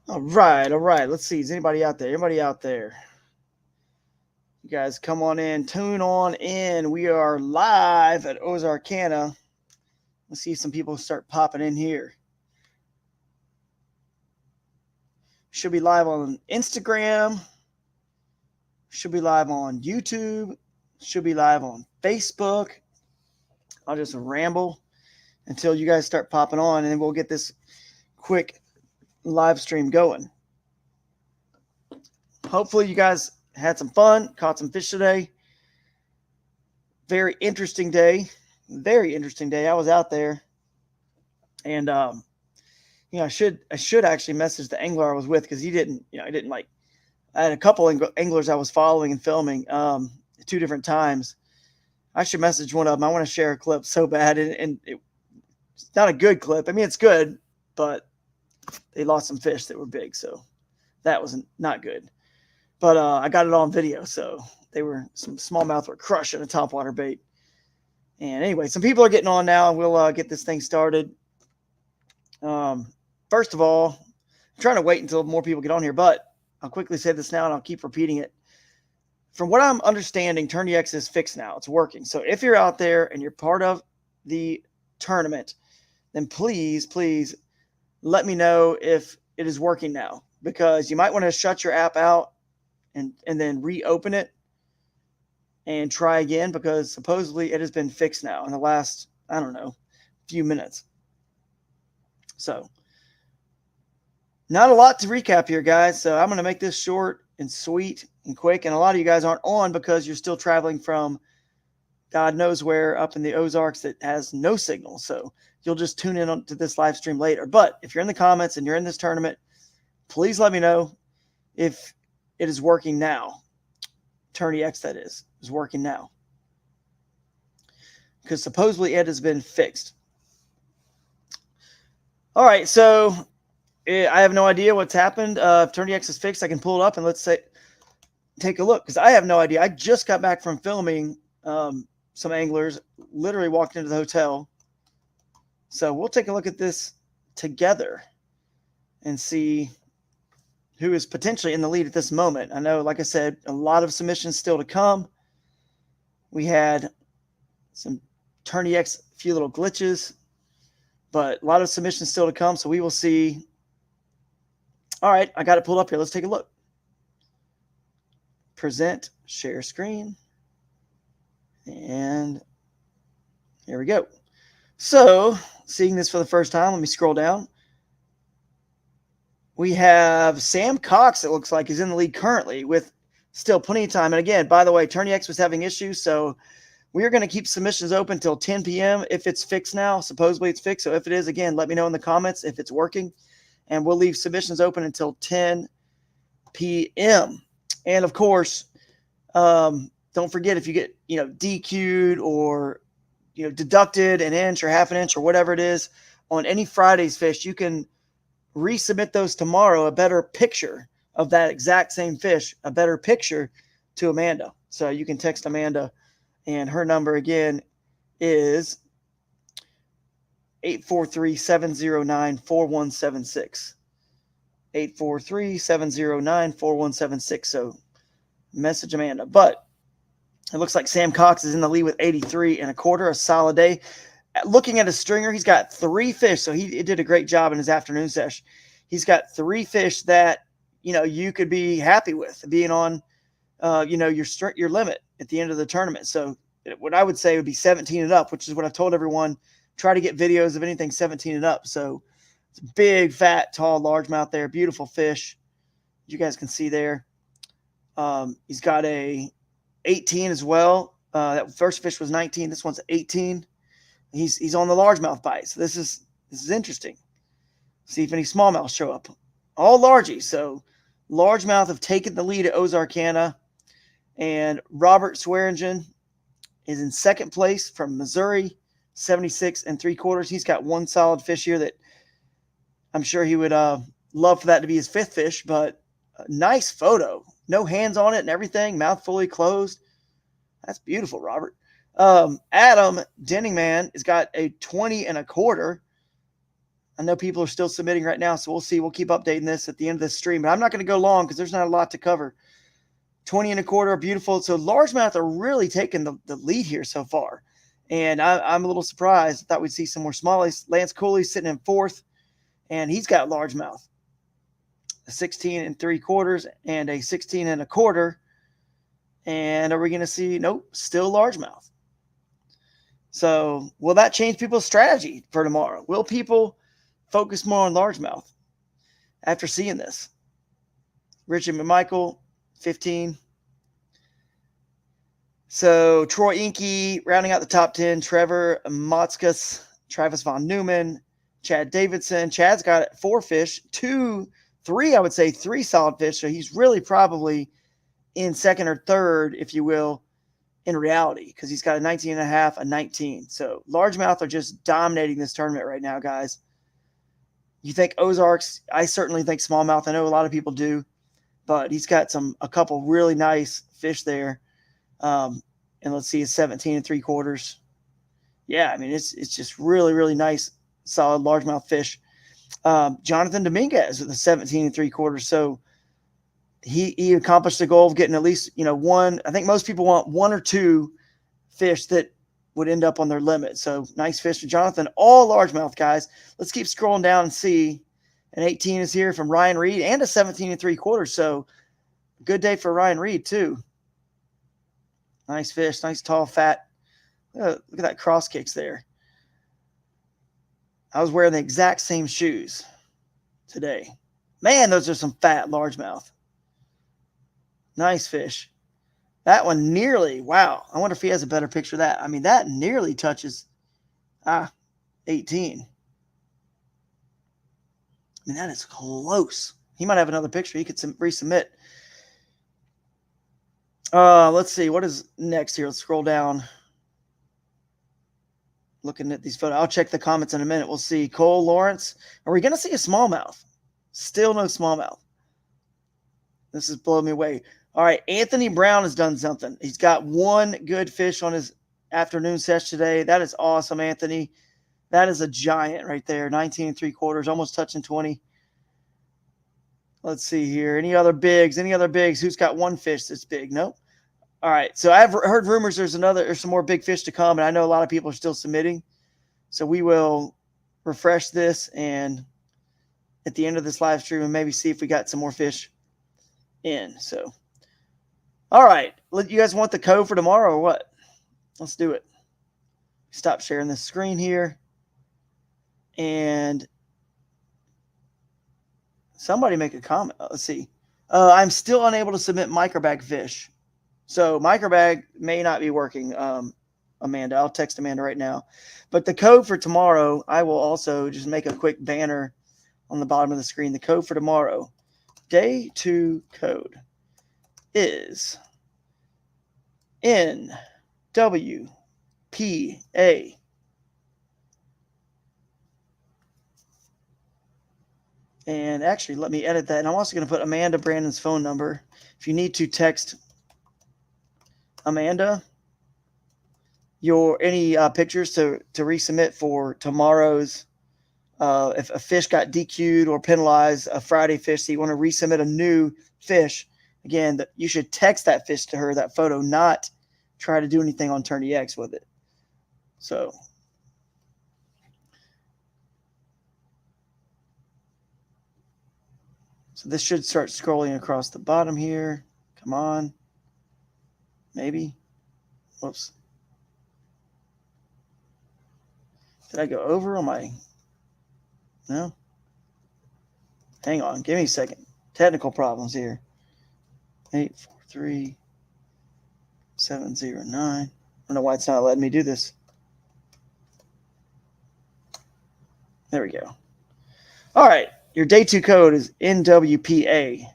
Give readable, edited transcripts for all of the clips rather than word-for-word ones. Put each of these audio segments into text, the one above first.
All right, all right. Let's see. Is anybody out there? Anybody out there? You guys come on in, tune on in. We are live at Ozarkana. Let's see if some people start popping in here. Should be live on Instagram. Should be live on YouTube. Should be live on Facebook. I'll just ramble until you guys start popping on, and then we'll get this quick live stream going. Hopefully, you guys had some fun, caught some fish today. Very interesting day. Very interesting day. I was out there, and I should actually message the angler I was with because he didn't like. I had a couple anglers I was following and filming, two different times. I should message one of them. I want to share a clip so bad, and it's not a good clip. I mean, it's good, but they lost some fish that were big, so that was not good. But I got it on video, so some smallmouth were crushing a topwater bait. And anyway, some people are getting on now, and we'll get this thing started. First of all, I'm trying to wait until more people get on here, but I'll quickly say this now, and I'll keep repeating it. From what I'm understanding, Tourney X is fixed now. It's working. So if you're out there and you're part of the tournament, then please let me know if it is working now, because you might want to shut your app out and then reopen it and try again, because supposedly it has been fixed now in the last, I don't know, few minutes. So not a lot to recap here, guys. So I'm going to make this short and sweet and quick. And a lot of you guys aren't on because you're still traveling from God knows where up in the Ozarks that has no signal. So you'll just tune in to this live stream later. But if you're in the comments and you're in this tournament, please let me know if it is working now. Tourney X, that is working now. Because supposedly it has been fixed. All right, so I have no idea what's happened. If Tourney X is fixed, I can pull it up and take a look, because I have no idea. I just got back from filming some anglers, literally walked into the hotel. So we'll take a look at this together and see who is potentially in the lead at this moment. I know, like I said, a lot of submissions still to come. We had some Tourney X, a few little glitches, but a lot of submissions still to come. So we will see. All right, I got it pulled up here. Let's take a look. Present, share screen. And here we go. So, seeing this for the first time, let me scroll down. We have Sam Cox, it looks like, is in the lead currently with still plenty of time. And again, by the way, Tourney X was having issues, so we are going to keep submissions open until 10 p.m. if it's fixed now. Supposedly it's fixed. So if it is, again, let me know in the comments if it's working. And we'll leave submissions open until 10 p.m. And of course, don't forget, if you get DQ'd or deducted an inch or half an inch or whatever it is on any Friday's fish, you can resubmit those tomorrow, a better picture of that exact same fish, a better picture to Amanda. So you can text Amanda, and her number again is 843-709-4176. 843-709-4176. So message Amanda. But it looks like Sam Cox is in the lead with 83 and a quarter, a solid day. Looking at his stringer, he's got 3 fish, so he did a great job in his afternoon sesh. He's got 3 fish that you could be happy with being on your limit at the end of the tournament. So what I would say would be 17 and up, which is what I've told everyone. Try to get videos of anything 17 and up. So it's a big, fat, tall, largemouth there. Beautiful fish. You guys can see there. He's got a 18 as well. That first fish was 19. This one's 18. He's on the largemouth bite. So this is interesting. See if any smallmouths show up. All largies. So largemouth have taken the lead at Ozarkana. And Robert Swearingen is in second place from Missouri, 76 3/4. He's got one solid fish here that I'm sure he would love for that to be his 5th fish, but nice photo. No hands on it and everything, mouth fully closed. That's beautiful, Robert. Adam Denningman has got a 20 1/4. I know people are still submitting right now, so we'll see. We'll keep updating this at the end of this stream. But I'm not going to go long because there's not a lot to cover. 20 and a quarter, beautiful. So largemouth are really taking the lead here so far. And I'm a little surprised. I thought we'd see some more smallies. Lance Cooley's sitting in fourth, and he's got largemouth. A 16 and 3/4 and a 16 and a quarter. And are we going to see? Nope, still largemouth. So will that change people's strategy for tomorrow? Will people focus more on largemouth after seeing this? Richard McMichael, 15. So Troy Inky rounding out the top 10. Trevor Motzkus, Travis Von Neumann, Chad Davidson. Chad's got 4 fish, 3, I would say 3 solid fish. So he's really probably in second or third, if you will, in reality, because he's got a 19 and a half, a 19. So largemouth are just dominating this tournament right now, guys. You think Ozarks? I certainly think smallmouth. I know a lot of people do, but he's got a couple really nice fish there. And let's see, it's 17 and 3/4. Yeah, I mean, it's just really, really nice, solid largemouth fish. Jonathan Dominguez with a 17 and 3/4. So he accomplished the goal of getting at least, one. I think most people want 1 or 2 fish that would end up on their limit. So nice fish for Jonathan. All largemouth, guys. Let's keep scrolling down and see. An 18 is here from Ryan Reed and a 17 and 3/4. So good day for Ryan Reed, too. Nice fish, nice tall, fat. Look at that cross kicks there. I was wearing the exact same shoes today. Man, those are some fat largemouth. Nice fish. That one nearly, wow. I wonder if he has a better picture of that. I mean, that nearly touches 18. I mean, that is close. He might have another picture. He could resubmit. Let's see. What is next here? Let's scroll down. Looking at these photos. I'll check the comments in a minute. We'll see. Cole Lawrence. Are we going to see a smallmouth? Still no smallmouth. This is blowing me away. All right. Anthony Brown has done something. He's got 1 good fish on his afternoon sesh today. That is awesome, Anthony. That is a giant right there. 19 and 3/4, almost touching 20. Let's see here. Any other bigs? Who's got 1 fish that's big? Nope. All right. So I've heard rumors there's some more big fish to come, and I know a lot of people are still submitting. So we will refresh this and at the end of this live stream and maybe see if we got some more fish in. So, all right. You guys want the code for tomorrow or what? Let's do it. Stop sharing this screen here. And somebody make a comment. Let's see. I'm still unable to submit microbag fish. So microbag may not be working, Amanda. I'll text Amanda right now. But the code for tomorrow, I will also just make a quick banner on the bottom of the screen. The code for tomorrow, day 2 code is NWPA. And actually, let me edit that. And I'm also going to put Amanda Brandon's phone number. If you need to text Amanda any pictures to resubmit for tomorrow's, if a fish got DQ'd or penalized, a Friday fish, so you want to resubmit a new fish, again, you should text that fish to her, that photo, not try to do anything on TurnDX with it. So this should start scrolling across the bottom here. Come on. Maybe. Whoops. Did I go over on my... No? Hang on. Give me a second. Technical problems here. 843-709. I don't know why it's not letting me do this. There we go. All right. Your day 2 code is NWPA.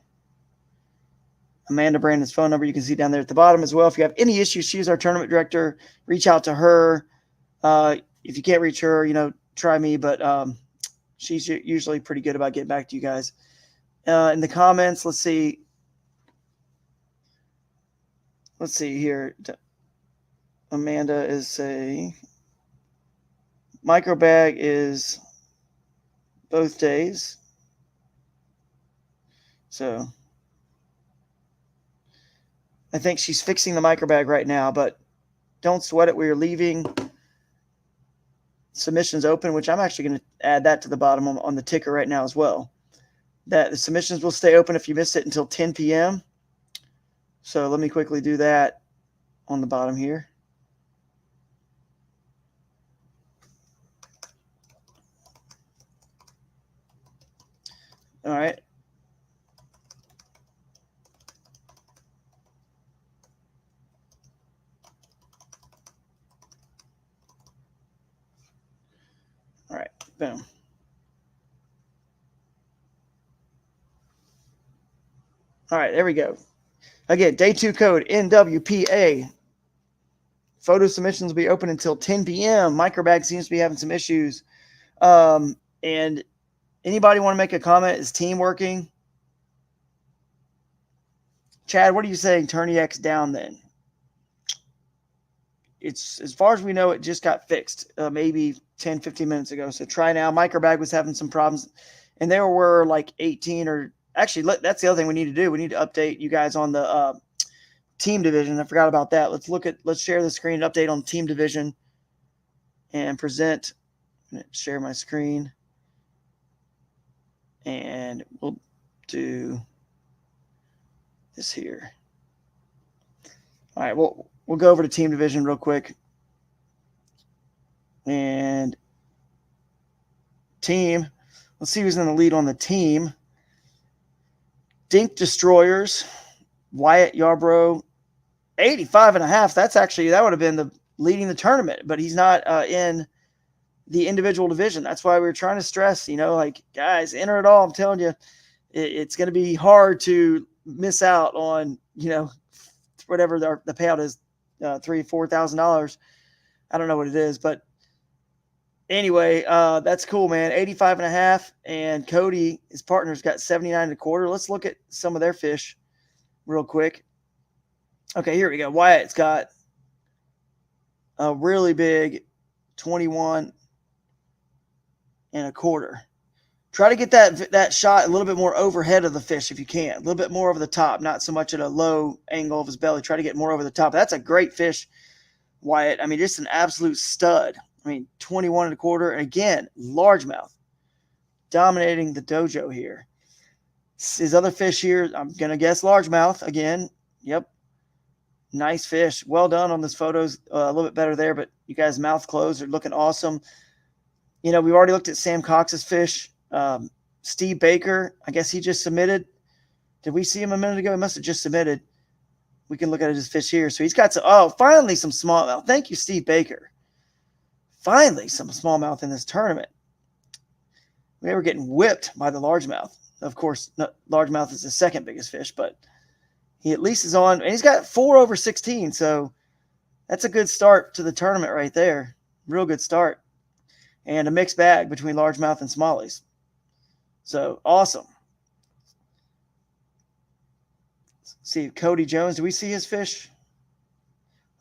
Amanda Brandon's phone number you can see down there at the bottom as well. If you have any issues, she's our tournament director. Reach out to her. If you can't reach her, try me. But she's usually pretty good about getting back to you guys. In the comments, let's see. Let's see here. Amanda is saying microbag is both days. So I think she's fixing the microbag right now, but don't sweat it. We are leaving submissions open, which I'm actually going to add that to the bottom on the ticker right now as well. That the submissions will stay open if you miss it until 10 p.m. So let me quickly do that on the bottom here. All right. All right. Boom. All right. There we go. Again, day 2 code NWPA. Photo submissions will be open until 10 p.m. Microbag seems to be having some issues. And anybody want to make a comment? Is team working? Chad, what are you saying? Turn EX down then. It's, as far as we know, it just got fixed maybe 10, 15 minutes ago. So try now. Microbag was having some problems, and there were like 18 or actually, that's the other thing we need to do. We need to update you guys on the team division. I forgot about that. Let's share the screen, update on team division, and present. Share my screen, and we'll do this here. All right, we'll go over to team division real quick. And team, let's see who's in the lead on the team. Dink Destroyers, Wyatt Yarbrough, 85.5. That would have been the leading the tournament, but he's not in the individual division. That's why we were trying to stress, like, guys, enter it all. I'm telling you, it's going to be hard to miss out on, whatever the payout is, $3,000-$4,000. I don't know what it is, but anyway, that's cool, man. 85.5, and Cody, his partner's got 79.25. Let's look at some of their fish real quick. Okay, here we go. Wyatt's got a really big 21.25. Try to get that shot a little bit more overhead of the fish if you can. A little bit more over the top, not so much at a low angle of his belly. Try to get more over the top. That's a great fish, Wyatt. I mean, just an absolute stud. 21.25. And again, largemouth. Dominating the dojo here. His other fish here, I'm going to guess largemouth again. Yep. Nice fish. Well done on this photos. A little bit better there, but you guys' mouth closed are looking awesome. We've already looked at Sam Cox's fish. Steve Baker, I guess he just submitted. Did we see him a minute ago? He must have just submitted. We can look at his fish here. So he's got finally some smallmouth. Thank you, Steve Baker. Finally some smallmouth in this tournament. We were getting whipped by the largemouth. Of course, largemouth is the second biggest fish, but he at least is on. And he's got 4 over 16, so that's a good start to the tournament right there. Real good start. And a mixed bag between largemouth and smallies. So, awesome. Let's see, Cody Jones. Do we see his fish?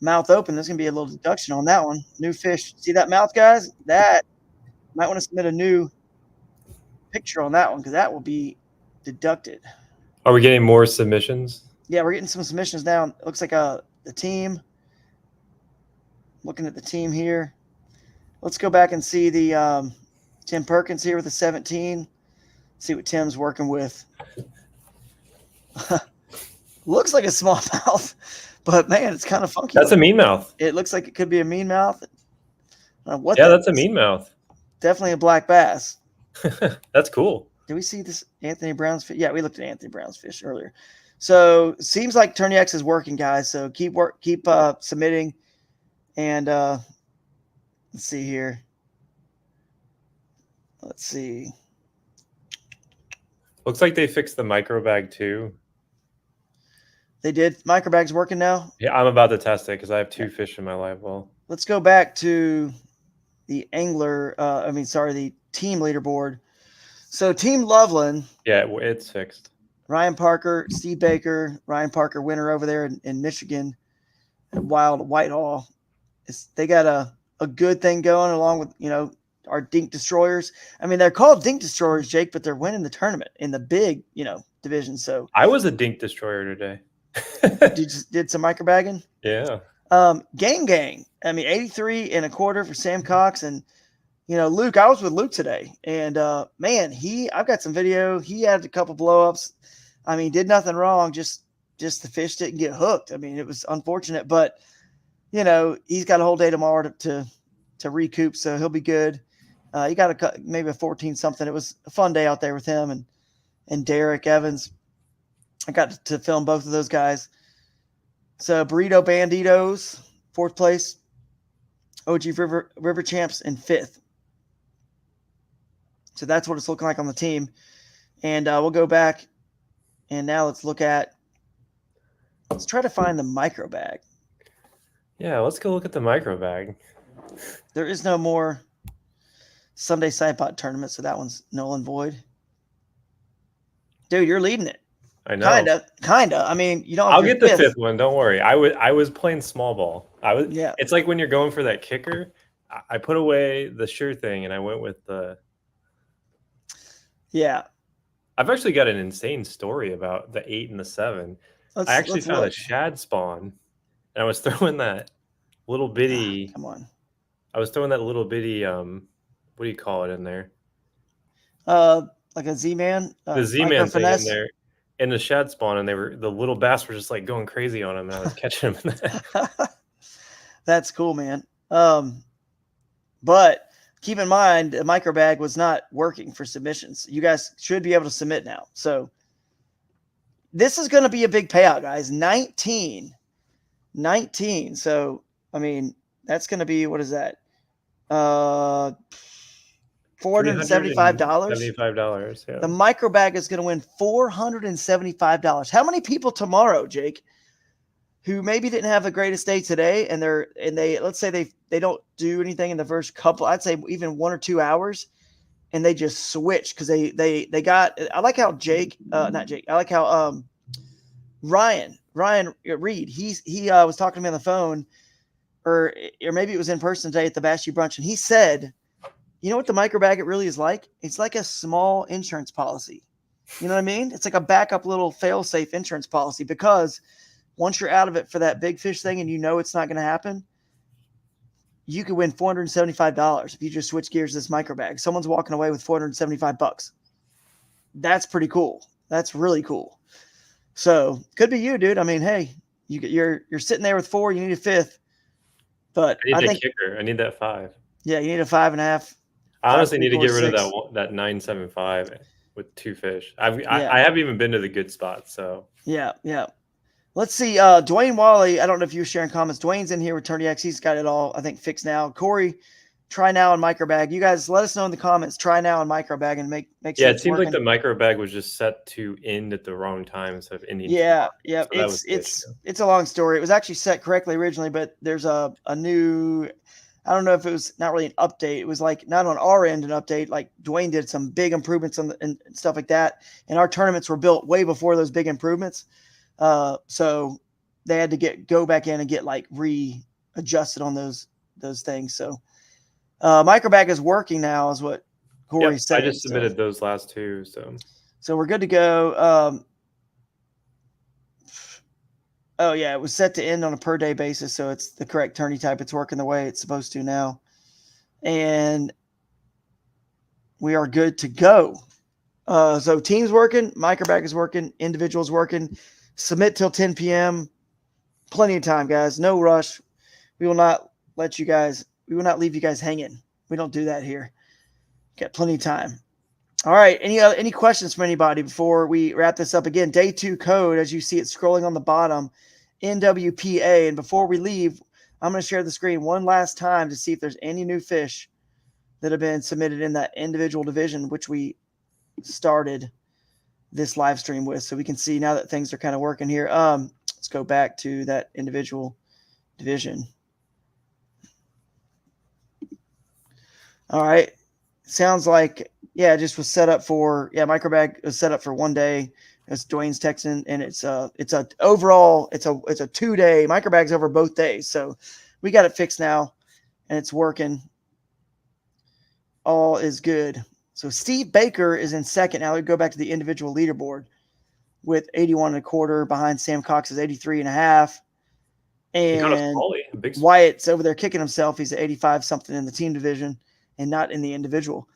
Mouth open. There's going to be a little deduction on that one. New fish. See that mouth, guys? That might want to submit a new picture on that one because that will be deducted. Are we getting more submissions? Yeah, we're getting some submissions now. It looks like the team. Looking at the team here. Let's go back and see the Tim Perkins here with a 17. See what Tim's working with. Looks like a smallmouth, but man, it's kind of funky. That's a mean mouth. It looks like it could be a mean mouth. That's a mean mouth. Definitely a black bass. That's cool. Did we see this Anthony Brown's fish? Yeah, we looked at Anthony Brown's fish earlier. So it seems like Turn X is working, guys. So keep submitting, and let's see here. Let's see. Looks like they fixed the microbag too. They did. Microbag's working now? Yeah, I'm about to test it because I have 2 fish in my live well. Let's go back to the the team leaderboard. So Team Loveland. Yeah, it's fixed. Ryan Parker, Steve Baker, Ryan Parker winner over there in Michigan at Wild Whitehall. They got a good thing going along with, our dink destroyers. I mean, they're called dink destroyers, Jake, but they're winning the tournament in the big, division. So I was a dink destroyer today. did some micro bagging. Yeah. Gang. I mean, 83 and a quarter for Sam Cox. And, Luke, I was with Luke today. And, man, I've got some video. He had a couple blow-ups. I mean, did nothing wrong. Just the fish didn't get hooked. I mean, it was unfortunate. But, he's got a whole day tomorrow to recoup. So he'll be good. He got maybe a 14-something. It was a fun day out there with him and Derek Evans. I got to film both of those guys. So Burrito Banditos, 4th place. OG River Champs in 5th. So that's what it's looking like on the team. And we'll go back. And now let's try to find the micro bag. Yeah, let's go look at the micro bag. There is no more Sunday Sidepot tournament, so that one's null and void. Dude, you're leading it. I know. Kinda. I mean, you don't. I'll get the 5th one. Don't worry. I was playing small ball. Yeah. It's like when you're going for that kicker. I put away the sure thing and I went with the. Yeah. I've actually got an insane story about the 8 and the 7. I actually found a shad spawn, and I was throwing that little bitty. Come on. I was throwing that little bitty. What do you call it in there? Like a Z-Man. The Z-Man thing in there. In the shad spawn, and the little bass were just like going crazy on him, and I was catching him in that. That's cool, man. But keep in mind, the micro bag was not working for submissions. You guys should be able to submit now. So this is going to be a big payout, guys. 19. So, I mean, that's going to be, what is that? $475. $75, yeah. The micro bag is going to win $475. How many people tomorrow, Jake, who maybe didn't have the greatest day today, and they let's say they don't do anything in the first couple, I'd say even 1 or 2 hours, and they just switch because they got. I like how not Jake. I like how Ryan Reed. He was talking to me on the phone, or maybe it was in person today at the Bash Brunch, and he said, you know what the micro bag it really is like? It's like a small insurance policy. You know what I mean? It's like a backup little fail-safe insurance policy, because once you're out of it for that big fish thing and it's not going to happen, you could win $475 if you just switch gears to this micro bag. Someone's walking away with $475. That's pretty cool. That's really cool. So could be you, dude. I mean, hey, you're sitting there with 4. You need a 5th. But I need the kicker. I need that 5. Yeah, you need a 5.5. I honestly need to get rid of that 975 with 2 fish. I haven't even been to the good spot. So yeah. Let's see. Dwayne Wally. I don't know if you were sharing comments. Dwayne's in here with Turny X. He's got it all, I think, fixed now. Corey, try now on micro bag. You guys let us know in the comments. Try now on micro bag and make sure. Yeah, it seems like the micro bag was just set to end at the wrong time instead of ending. Yeah. So it's a long story. It was actually set correctly originally, but there's a new. I don't know if it was not really an update. It was like not on our end an update. Like Dwayne did some big improvements and stuff like that. And our tournaments were built way before those big improvements. So they had to go back in and get like readjusted on those things. So microbag is working now, is what Corey said. I just submitted those last 2. So we're good to go. Oh yeah, it was set to end on a per day basis, so it's the correct tourney type. It's working the way it's supposed to now, and we are good to go. So teams working, microbag is working, individuals working. Submit till 10 p.m. Plenty of time, guys. No rush. We will not leave you guys hanging. We don't do that here. Got plenty of time. All right. Any questions from anybody before we wrap this up? Again, day 2 code, as you see it scrolling on the bottom, NWPA. And before we leave, I'm going to share the screen one last time to see if there's any new fish that have been submitted in that individual division, which we started this live stream with. So we can see now that things are kind of working here. Let's go back to that individual division. All right. Sounds like, it just was set up for, microbag was set up for 1 day. It's Dwayne's texting, and it's a 2-day microbags over both days. So we got it fixed now, and it's working. all is good. So Steve Baker is in second. Now we go back to the individual leaderboard with 81.25 behind Sam Cox's 83.5. And Wyatt's over there kicking himself. He's at 85 something in the team division and not in the individual.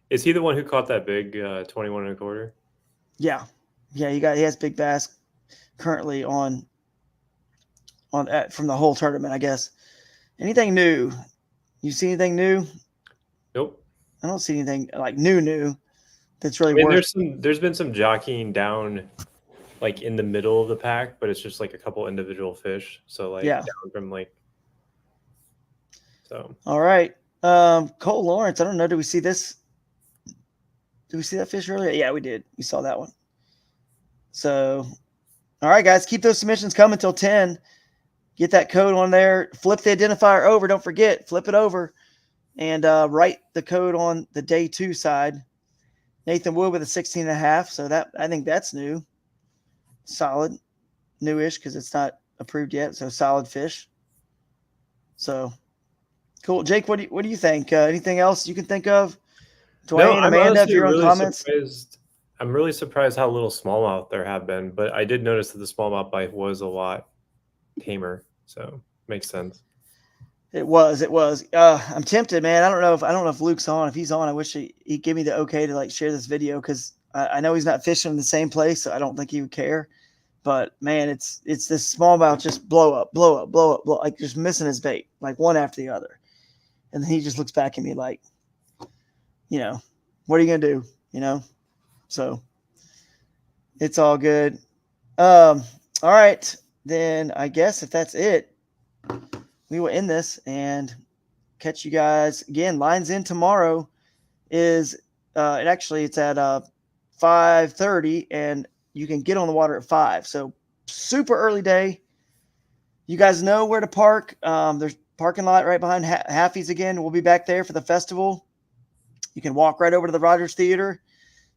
Is he the one who caught that big 21.25? Yeah. He has big bass currently on from the whole tournament, I guess. Anything new? You see anything new? Nope. I don't see anything like new that's really worth. There's been some jockeying down like in the middle of the pack, but it's just like a couple individual fish. So like down from like so. All right. Cole Lawrence, I don't know. Did we see this? Did we see that fish earlier? Yeah, we did. We saw that one. So, all right, guys, keep those submissions coming until 10. Get that code on there. Flip the identifier over. Don't forget, flip it over. And write the code on the day 2 side. Nathan Wood with a 16.5. So that I think that's new. Solid. Newish because it's not approved yet. So solid fish. So cool. Jake, what do you think? Anything else you can think of? Dwayne, Amanda, if you're on comments. I'm really surprised how little smallmouth there have been, but I did notice that the smallmouth bite was a lot tamer. So makes sense. It was. I'm tempted, man. I don't know if Luke's on. If he's on, I wish he'd give me the okay to like share this video because I know he's not fishing in the same place, so I don't think he would care. But man, it's this smallmouth just blow up, like just missing his bait, like one after the other. And then he just looks back at me like, what are you gonna do? So it's all good. All right, then I guess if that's it, we will end this and catch you guys again. Lines in tomorrow is it's at 5:30 and you can get on the water at 5. So super early day. You guys know where to park. There's parking lot right behind Haffy's again. We'll be back there for the festival. You can walk right over to the Rogers Theater.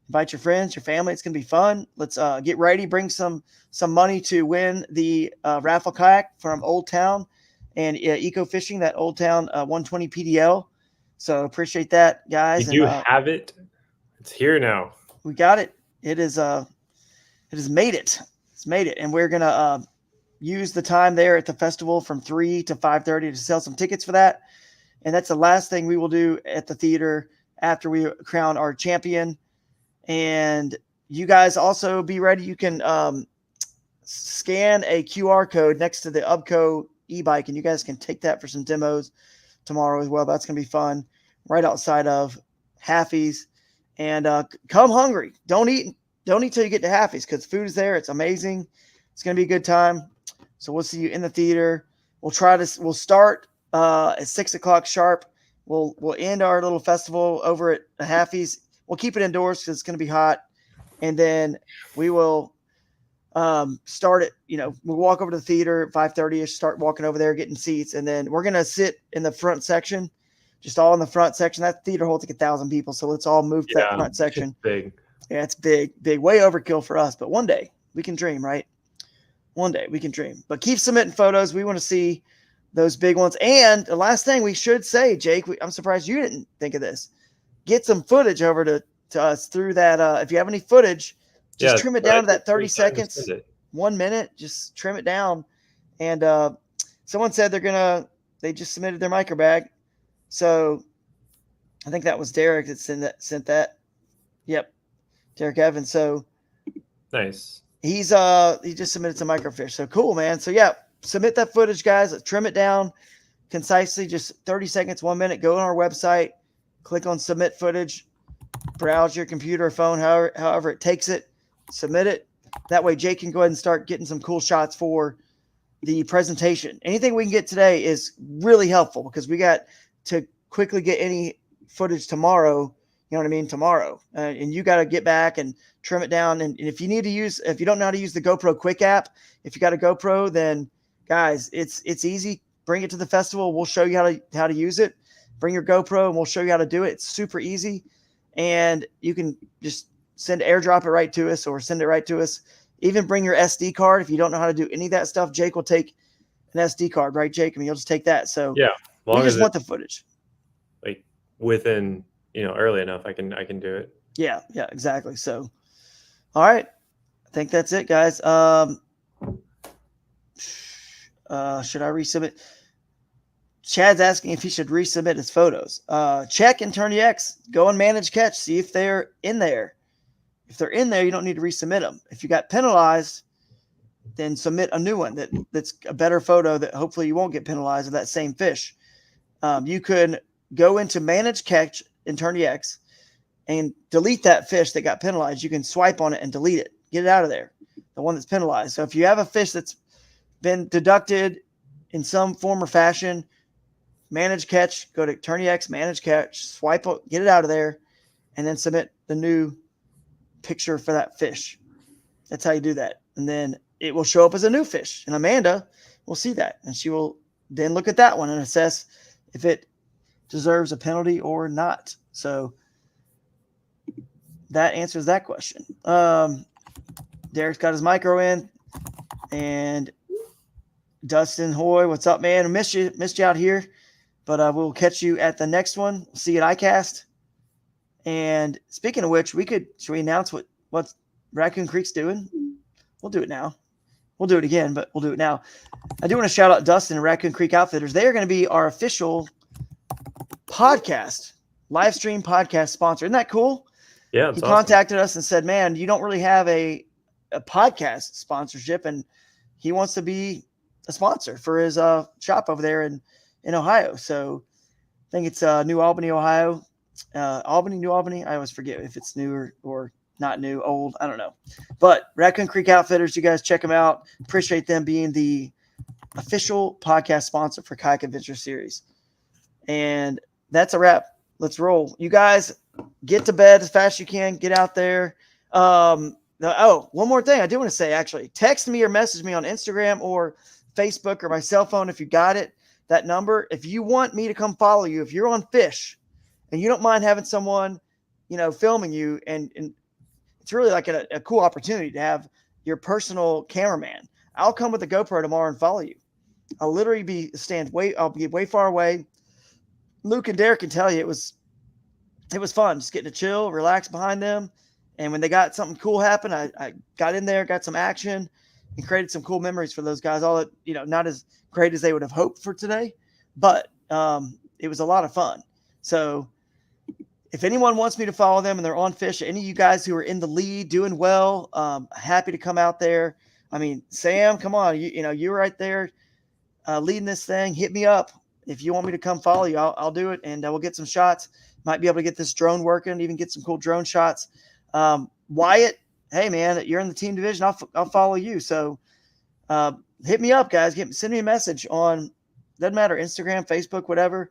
Invite your friends, your family. It's going to be fun. Let's get ready. Bring some money to win the raffle kayak from Old Town and Eco Fishing, that Old Town 120 PDL. So appreciate that, guys. You have it. It's here now. We got it. It has made it. It's made it. And we're going to use the time there at the festival from 3 to 5:30 to sell some tickets for that. And that's the last thing we will do at the theater after we crown our champion. And you guys also be ready. You can scan a QR code next to the Ubco e-bike, and you guys can take that for some demos tomorrow as well. That's going to be fun right outside of Haffy's. And come hungry. Don't eat till you get to Haffy's because food is there. It's amazing. It's going to be a good time. So we'll see you in the theater. We'll start at 6 o'clock sharp. We'll end our little festival over at Haffy's. We'll keep it indoors because it's going to be hot. And then we will start it. We'll walk over to the theater at 5:30ish, start walking over there, getting seats. And then we're going to sit in the front section, just all in the front section. That theater holds like 1,000 people. So let's all move to that front section. It's big. Yeah, it's big, way overkill for us. But one day we can dream, right? One day we can dream. But keep submitting photos. We want to see those big ones. And the last thing we should say, Jake, I'm surprised you didn't think of this. Get some footage over to us through that. If you have any footage, just trim it down to that 30 seconds, 1 minute, just trim it down. And someone said they just submitted their micro bag. So I think that was Derek that sent that. Yep. Derek Evans. So nice. He just submitted some microfish. So cool, man. So yeah, submit that footage, guys. Trim it down concisely, just 30 seconds, 1 minute. Go on our website, click on submit footage, browse your computer or phone, however it takes it, submit it. That way Jake can go ahead and start getting some cool shots for the presentation. Anything we can get today is really helpful because we got to quickly get any footage tomorrow. You know what I mean? Tomorrow. And you got to get back and trim it down. And if you don't know how to use the GoPro Quick app, if you got a GoPro, then guys, it's easy. Bring it to the festival. We'll show you how to use it. Bring your GoPro and we'll show you how to do it. It's super easy. And you can just airdrop it right to us or send it right to us. Even bring your SD card. If you don't know how to do any of that stuff, Jake will take an SD card, right, Jake? I mean, you'll just take that. So yeah, we just want the footage. Like within, early enough, I can do it. Yeah, exactly. So, all right. I think that's it, guys. Should I resubmit? Chad's asking if he should resubmit his photos. Check in Tourney X. Go and manage catch. See if they're in there. If they're in there, you don't need to resubmit them. If you got penalized, then submit a new one that's a better photo that hopefully you won't get penalized of that same fish. You could go into manage catch in Tourney X and delete that fish that got penalized. You can swipe on it and delete it. Get it out of there, the one that's penalized. So if you have a fish that's been deducted in some form or fashion, manage catch, go to Tourney X, manage catch, swipe, get it out of there, and then submit the new picture for that fish. That's how you do that. And then it will show up as a new fish. And Amanda will see that. And she will then look at that one and assess if it deserves a penalty or not. So that answers that question. Derek's got his micro in. And Dustin Hoy, what's up, man? I missed you out here. But we'll catch you at the next one. See you at ICAST. And speaking of which, should we announce what Raccoon Creek's doing? We'll do it now. We'll do it again, but we'll do it now. I do want to shout out Dustin and Raccoon Creek Outfitters. They are going to be our official podcast, live stream podcast sponsor. Isn't that cool? Yeah, he contacted us and said, man, you don't really have a podcast sponsorship, and he wants to be a sponsor for his shop over there in Ohio. So I think it's New Albany, Ohio. New Albany. I always forget if it's new or not new, old. I don't know. But Raccoon Creek Outfitters, you guys check them out. Appreciate them being the official podcast sponsor for Kayak Adventure Series. And that's a wrap. Let's roll. You guys get to bed as fast as you can. Get out there. One more thing I do want to say, actually. Text me or message me on Instagram or Facebook or my cell phone if you got it. That number. If you want me to come follow you, if you're on fish and you don't mind having someone, filming you, and it's really like a cool opportunity to have your personal cameraman. I'll come with a GoPro tomorrow and follow you. I'll literally I'll be way far away. Luke and Derek can tell you it was fun just getting to chill, relax behind them. And when they got something cool happen, I got in there, got some action, and created some cool memories for those guys. All not as great as they would have hoped for today, but it was a lot of fun. So if anyone wants me to follow them and they're on fish, any of you guys who are in the lead doing well, happy to come out there. I mean, Sam, come on, you're right there leading this thing. Hit me up if you want me to come follow you. I'll do it, and we'll get some shots. Might be able to get this drone working, even get some cool drone shots. Wyatt, hey man, you're in the team division. I'll follow you. So hit me up, guys. Send me a message on, doesn't matter, Instagram, Facebook, whatever.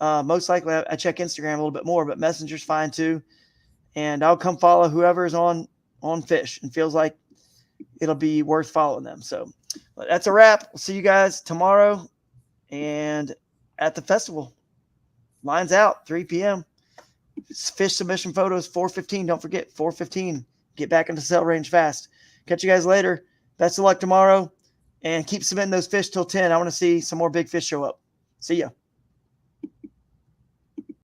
Most likely I check Instagram a little bit more, but Messenger's fine too. And I'll come follow whoever is on fish and feels like it'll be worth following them. So that's a wrap. We'll see you guys tomorrow and at the festival. Lines out 3 p.m. Fish submission photos 4:15. Don't forget 4:15. Get back into cell range fast. Catch you guys later. Best of luck tomorrow, and keep submitting those fish till 10. I want to see some more big fish show up. See ya.